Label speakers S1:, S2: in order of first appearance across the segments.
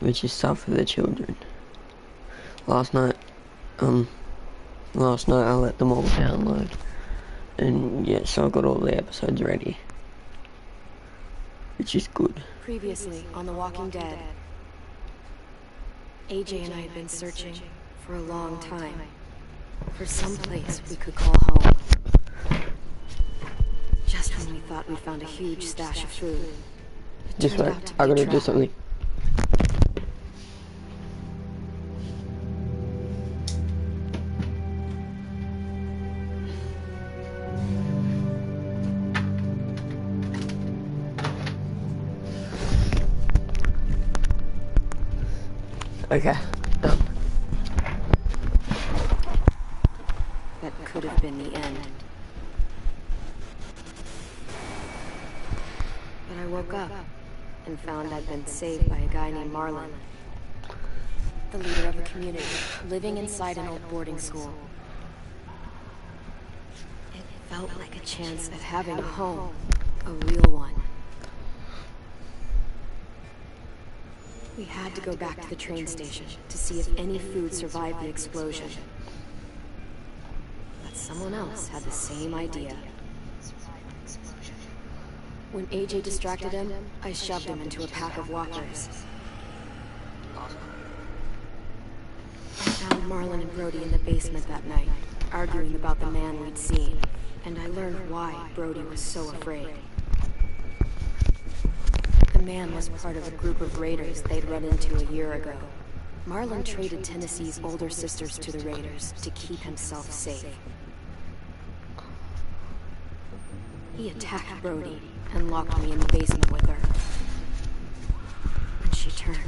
S1: which is stuff for the children. Last night I let them all download, and yeah, so I got all the episodes ready, which is good.
S2: Previously on The Walking Dead, AJ and I had been searching for a long time for some place we could call home. Just when we thought we found a huge stash of food, it
S1: Just
S2: turned
S1: wait,
S2: out to be
S1: I
S2: a
S1: gotta do
S2: trap.
S1: something. Okay, done.
S2: That could have been the end. But I woke up and found I'd been saved by a guy named Marlon, the leader of a community living inside an old boarding school. It felt like a chance at having a home, a real one. We had to go back to the train station to see if any food survived the explosion. But someone else had the same idea. When AJ distracted him, I shoved him into a pack of walkers. I found Marlon and Brody in the basement that night, arguing about the man we'd seen, and I learned why Brody was so afraid. The man was part of a group of raiders they'd run into a year ago. Marlon traded Tennessee's older sisters to the raiders to keep himself safe. He attacked Brody and locked me in the basement with her. When she turned,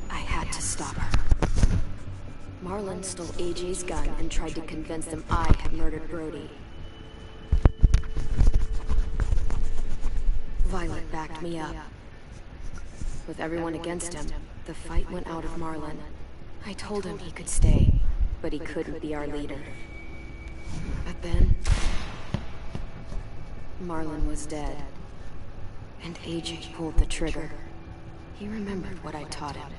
S2: I had to stop her. Marlon stole AJ's gun and tried to convince them I had murdered Brody. Violet backed me up. With everyone against him, the fight went out of Marlon. I told him he could stay, but he couldn't be our leader. But then, Marlon was dead, and AJ pulled the trigger. He remembered what I taught him.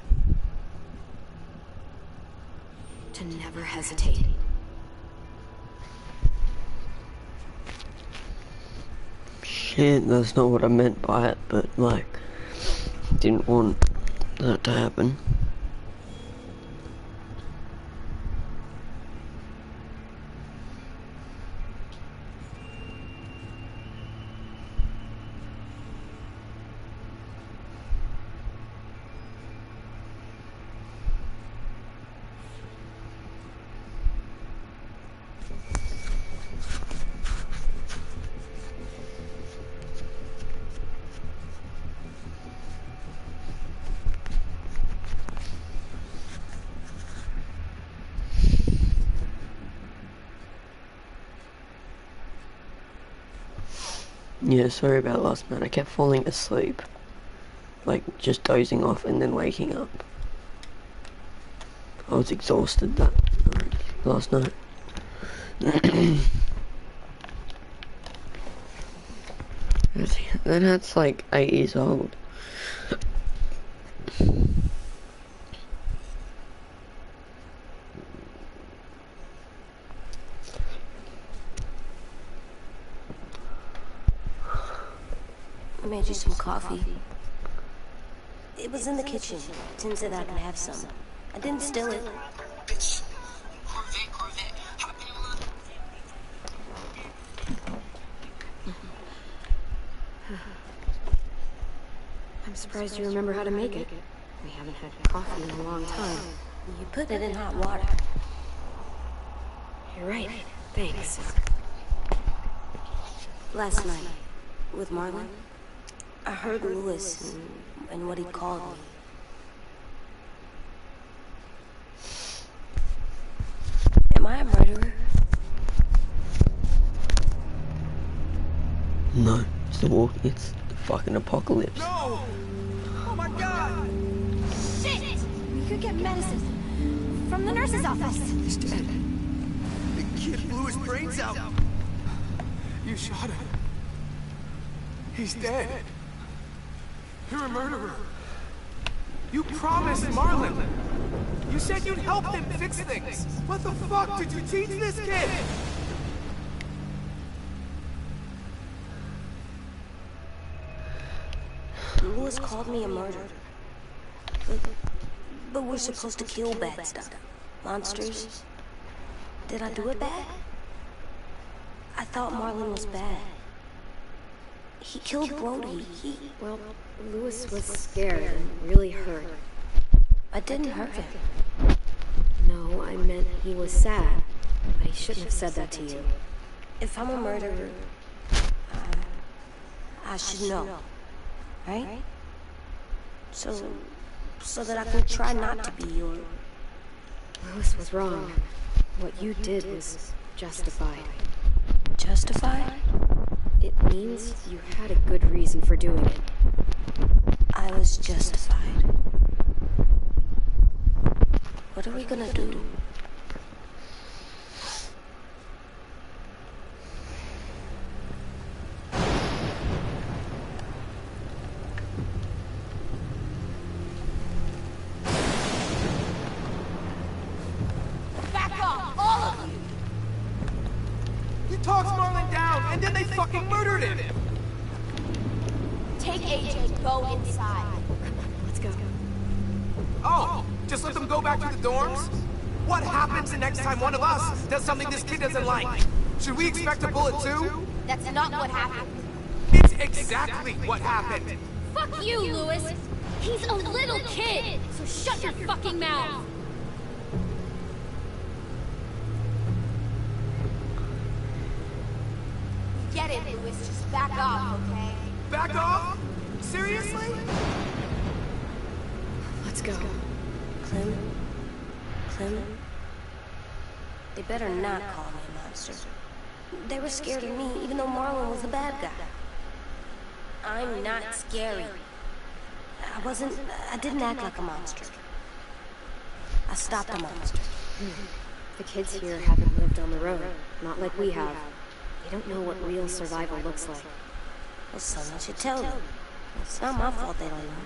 S2: To never hesitate.
S1: Shit, that's not what I meant by it, but like, didn't want that to happen. Yeah, sorry about last night. I kept falling asleep. Like, just dozing off and then waking up. I was exhausted last night. That hat's like 8 years old.
S3: I made you some coffee. It was in the kitchen. Tim said I could have some. I didn't steal it.
S4: Bitch. Corvette. Hop in.
S2: I'm surprised you remember how to make it. We haven't had coffee in a long time.
S3: You put it in hot water.
S2: You're right. Thanks.
S3: Last night, with Marlon, I heard Lewis and what he called me. Am I a murderer?
S1: No, it's it's the fucking apocalypse.
S4: No! Oh my god!
S5: Shit! We could get medicine from the nurse's office.
S4: He's dead. The kid blew his brains out. You shot him. He's dead. You're a murderer. You promised Marlon. You said you'd help him fix things. What the fuck did you teach this kid?
S3: Lewis called me a murderer. But we're supposed to kill bad stuff. Monsters. Did I do it bad? I thought Marlon was bad. He killed Brody.
S2: Well, Lewis was scared and really hurt.
S3: I didn't hurt him.
S2: No, I meant he was sad. But he shouldn't have said that to you.
S3: If I'm a murderer, I should know. Right? So that I can try not to be your...
S2: Lewis was wrong. What you did was justified.
S3: Justified?
S2: It means you had a good reason for doing it.
S3: I was justified. What are we gonna do?
S5: Back off, all of you!
S4: You talked Marlon down, and then they fucking murdered him!
S5: Take AJ, go inside.
S2: Let's go.
S4: Oh, just let them go back to the dorms? What happens the next time one of us does something this kid doesn't like? Should we expect a bullet too?
S5: That's not what happened.
S4: It's exactly what happened.
S5: Fuck you, Lewis! He's a little kid, so shut your fucking mouth! Get it, Lewis, just back off, okay?
S4: Back off? Seriously?
S2: Let's go.
S3: Clem? They better not call me a monster. They were scared of me, even though Marlon was the bad guy. I'm not scary. I didn't act like a monster. I stopped a monster.
S2: The kids here haven't lived on the road, not like we have. They don't know what real survival looks like.
S3: Well, someone should tell them. It's not my fault they don't know.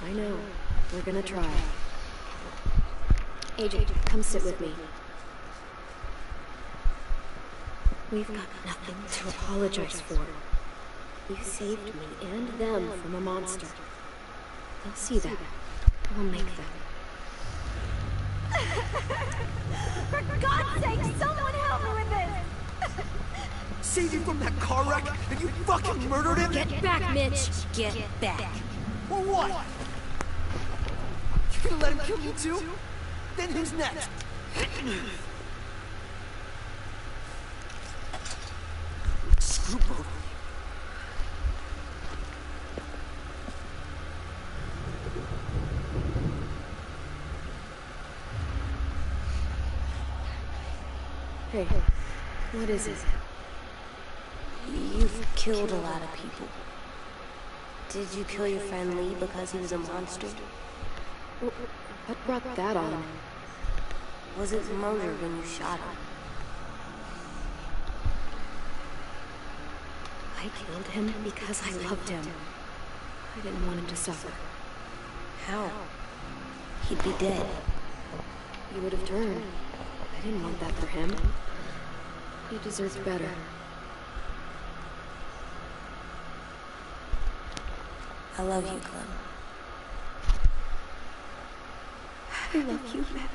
S2: I know. We're gonna try. AJ, come sit with me. We've got nothing to apologize for. You saved me and them from a monster. They'll see that. We'll make them.
S5: For God's sake, someone help me with this!
S4: Saved you from that car wreck, and you fucking murdered him?
S2: Get back, Mitch!
S3: Get back.
S4: For what? You gonna let him kill you too? Then who's next? Screw Brody.
S2: Hey, what is it?
S3: You've killed a lot of people. Did you kill your friend Lee because he was a monster?
S2: What brought that on?
S3: Was it murder when you shot him?
S2: I killed him because I loved him. I didn't want him to suffer.
S3: How? He'd be dead.
S2: He would have turned. I didn't want that for him. He deserves better.
S3: I love you, Clem.
S2: I love you back.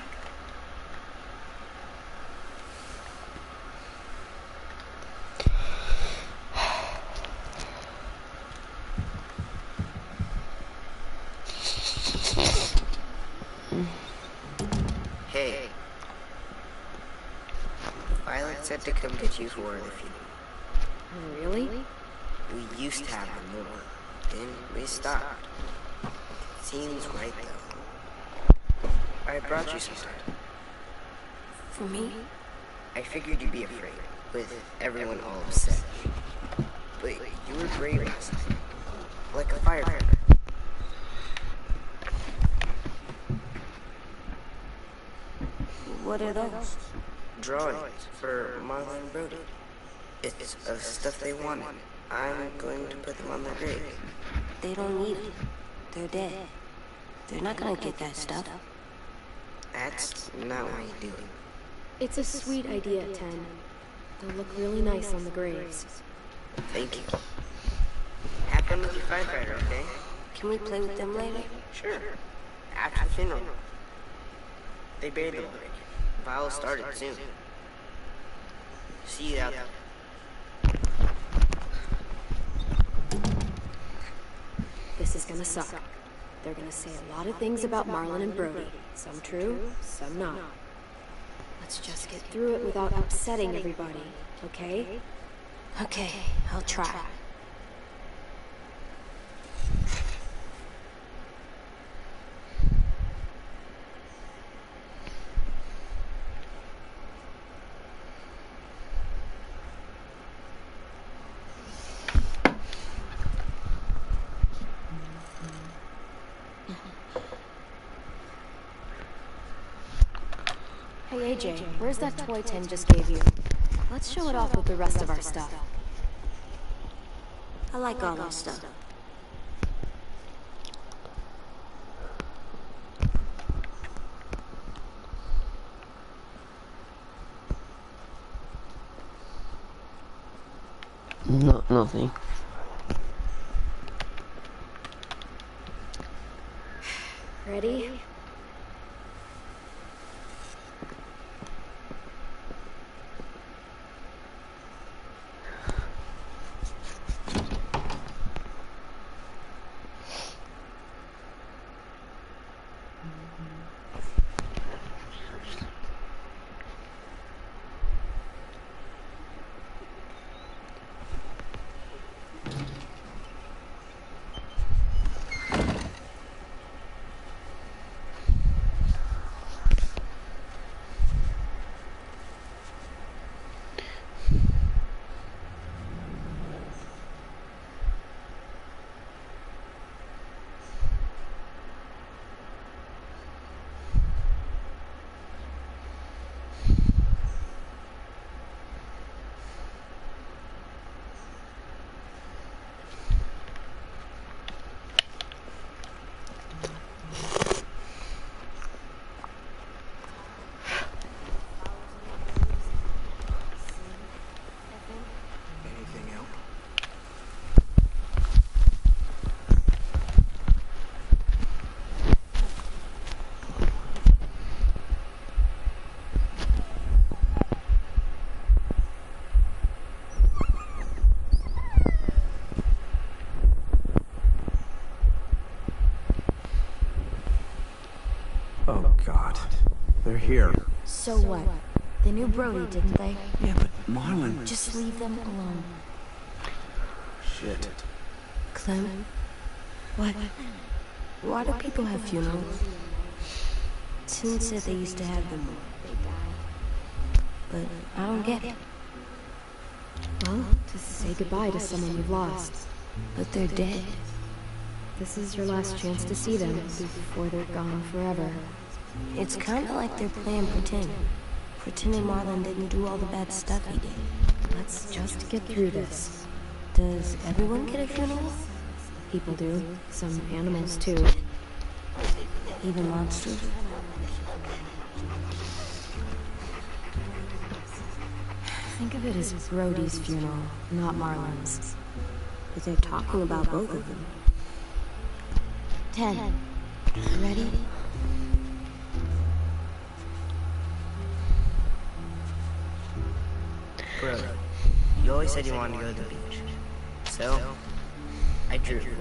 S6: Hey. Violet said to come get you for the funeral.
S2: Oh, really?
S6: We used to have them more. Then we stopped. Seems right though. I brought you some stuff.
S3: For me?
S6: I figured you'd be afraid, with everyone all upset. But you were brave last night. Like a firecracker.
S3: What are those?
S6: Drawings for Marlon and Brody. It's of stuff they wanted. I'm going to put them on their grave.
S3: They don't need them. They're dead. They're not gonna get that stuff.
S6: That's not why you do it.
S2: It's a sweet idea, Ten. They'll look really nice on the graves.
S6: Thank you. Have fun with your firefighter, okay?
S3: Can we play with them later?
S6: Sure. After the funeral. They buried them already. Viola started soon. See you out there.
S2: This is gonna suck. They're gonna say a lot of things about Marlon and Brody. Some true, some not. Let's just get through it without upsetting everybody, okay?
S3: Okay, I'll try.
S2: Hey AJ, where's that toy Ten just gave you? Let's show it off with the rest of our stuff.
S3: I like all our stuff.
S1: Nothing.
S2: Ready?
S4: Anything else? Oh God, they're here.
S5: So what? They knew Brody, didn't they?
S4: Yeah, but Marlon.
S5: Just leave them alone.
S4: Shit.
S3: Clem? What? Why do people have funerals? Tin said they used to have them. But I don't get it.
S2: Well, to say goodbye to someone you've lost.
S3: But they're dead.
S2: This is your last chance to see them before they're gone forever.
S3: It's kinda like they're playing pretend. Pretending Marlon didn't do all the bad stuff he did.
S2: Let's just get through this.
S3: Does everyone get a funeral?
S2: People do. Some animals too.
S3: Even monsters?
S2: Think of it as Brody's funeral, not Marlon's.
S3: But they're talking about both of them. 10. Ready?
S6: Brody, you always said you wanted to go to the beach. So, I drew it for you.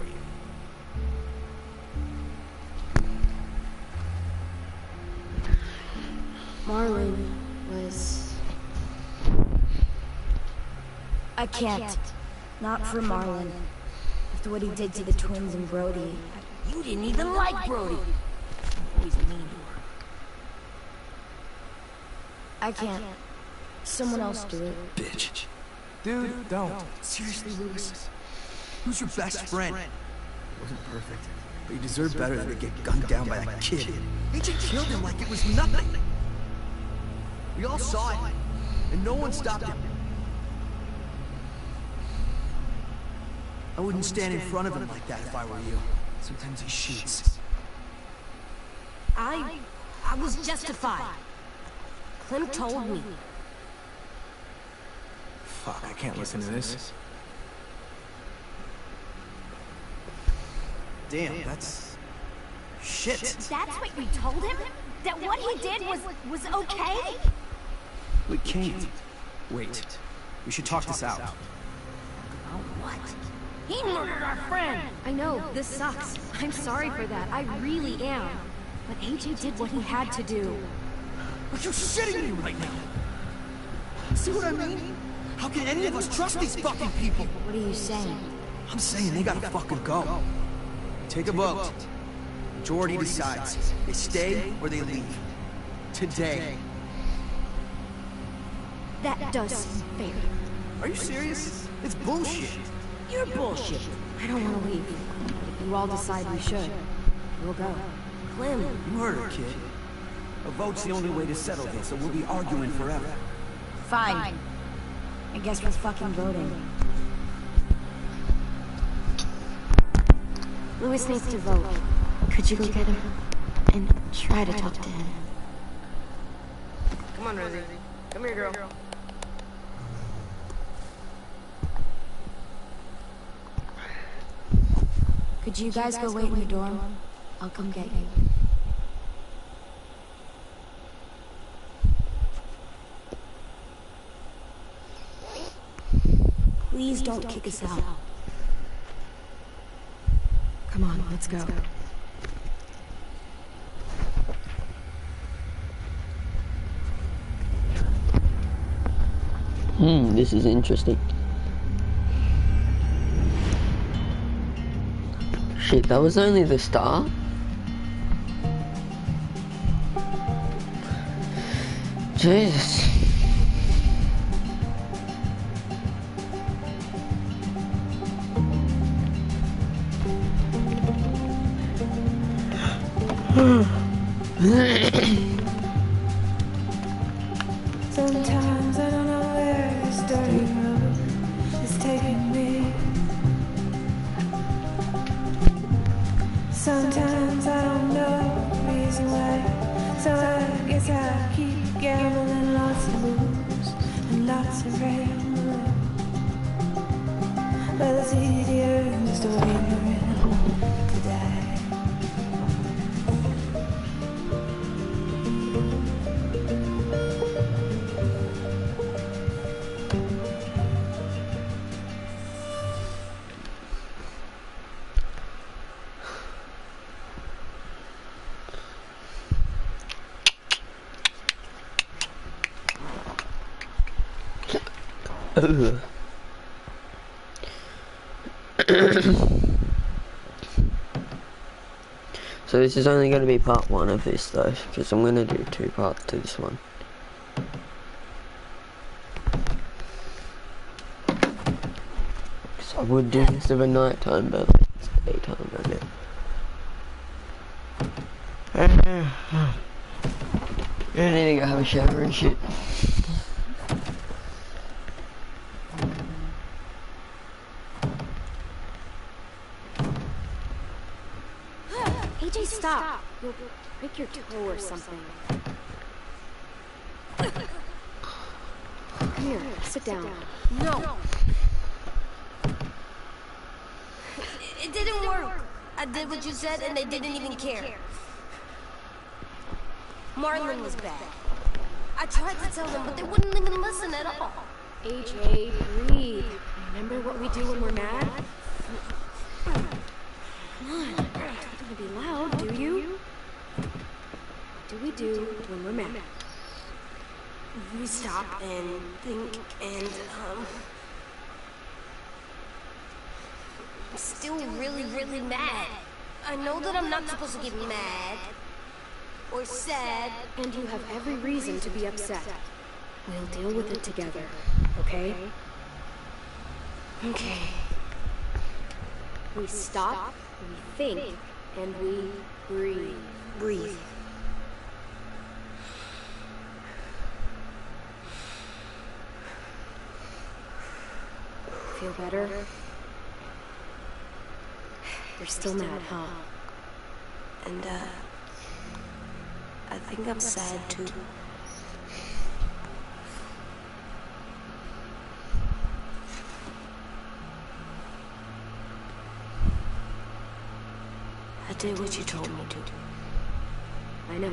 S2: Marlon was...
S5: I can't. Not for Marlon. After what he did to the twins and Brody.
S3: You didn't even like Brody. Always mean to her.
S5: I can't. Someone else do it.
S7: Bitch.
S4: Dude, don't.
S7: Seriously, Lewis? Who's your best friend? Wasn't perfect, but you deserve better than to get gunned down by that kid. Agent killed him like it was nothing. We all saw it, and no one stopped him. I wouldn't stand in front of him like that if I were you. Sometimes he shoots.
S3: I was justified. Clem told me.
S4: Fuck, I can't listen to this.
S7: Damn, that's... shit.
S5: That's what you told him? That what he did was okay?
S7: We can't. Wait. We should talk this out.
S5: What? He murdered our friend!
S2: I know, this sucks. I'm sorry for that. I really am. But AJ did what he had to do.
S7: Are you shitting me right now? See what I mean? How can any of us trust these fucking people?
S5: What are you saying?
S7: I'm saying they gotta fucking go. Take a vote. Majority decides. They stay or they leave. Today.
S2: That does seem fair.
S7: Are you serious? It's bullshit.
S5: You're bullshit.
S2: I don't want to leave. But if you all decide we should, we'll go.
S3: Clem,
S7: You heard her, kid. A vote's the only way to settle this, or we'll be arguing forever.
S5: Fine. I guess we're fucking voting.
S2: Louis needs to vote. Could you go get him? And try to talk to him.
S6: Come on, Rosie. Come here, girl.
S5: Could you guys go wait in the dorm? I'll come get you.
S2: Please don't kick us out. Come on, let's go.
S1: This is interesting. Shit, that was only the start? Jesus.
S8: Sometimes I don't know where this dirty road is taking me. Sometimes I don't know the reason why. So I guess I keep gambling lots of moves and lots of rambling. But it's easier just to ignorant to die.
S1: So this is only going to be part 1 of this though, because I'm going to do 2 parts to this one. So I would do this of a night time, but it's daytime right now. I need to go have a shower and shit.
S2: AJ, stop! You'll break your toe or something. Come here, sit down.
S3: no. It didn't work. I did what you said and they didn't even care. Marlon was bad. I tried to tell them, but they wouldn't even listen at all.
S2: AJ, breathe. Remember what we do when we're mad? Come on, don't want to be loud, do you? What do we do when we're mad?
S3: We stop and think and, I'm still really, really mad. I know that I'm not supposed to get mad or sad.
S2: And you have every reason to be upset. We'll deal with it together, okay?
S3: Okay.
S2: We stop, we think, and we breathe.
S3: Breathe.
S2: Feel better? You're still mad, huh?
S3: And, I think I'm sad too. I did what you told me to.
S2: I know.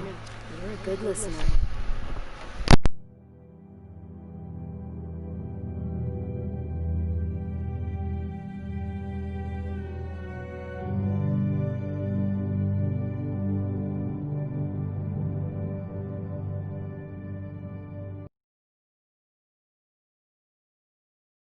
S2: You're a good listener.